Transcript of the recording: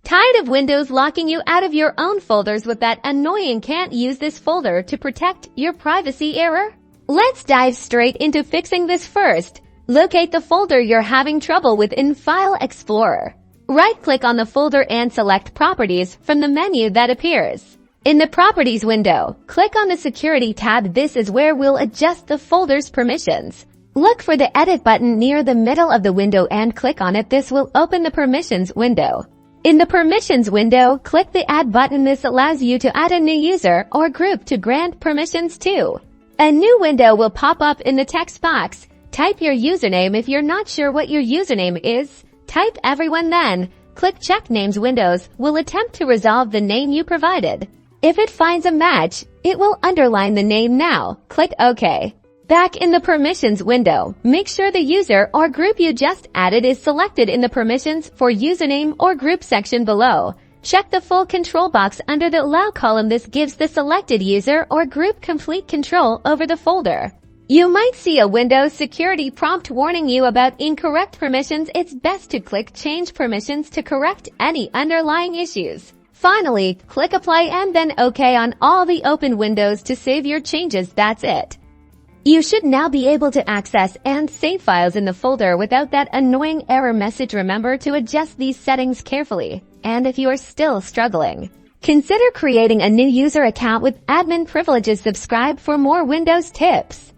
Tired of Windows locking you out of your own folders with that annoying "can't use this folder to protect your privacy" error? Let's dive straight into fixing this first. Locate the folder you're having trouble with in File Explorer. Right-click on the folder and select Properties from the menu that appears. In the Properties window, click on the Security tab. This is where we'll adjust the folder's permissions. Look for the Edit button near the middle of the window and click on it. This will open the Permissions window. In the Permissions window, click the Add button. This allows you to add a new user or group to grant permissions to. A new window will pop up in the text box. Type your username. If you're not sure what your username is, type everyone, then click Check Names. Windows will attempt to resolve the name you provided. If it finds a match, it will underline the name. Now, click OK. Back in the Permissions window, make sure the user or group you just added is selected in the Permissions for Username or Group section below. Check the full control box under the Allow column. This gives the selected user or group complete control over the folder. You might see a Windows security prompt warning you about incorrect permissions. It's best to click Change Permissions to correct any underlying issues. Finally, click Apply and then OK on all the open windows to save your changes. That's it. You should now be able to access and save files in the folder without that annoying error message. Remember to adjust these settings carefully. And if you are still struggling, consider creating a new user account with admin privileges. Subscribe for more Windows tips.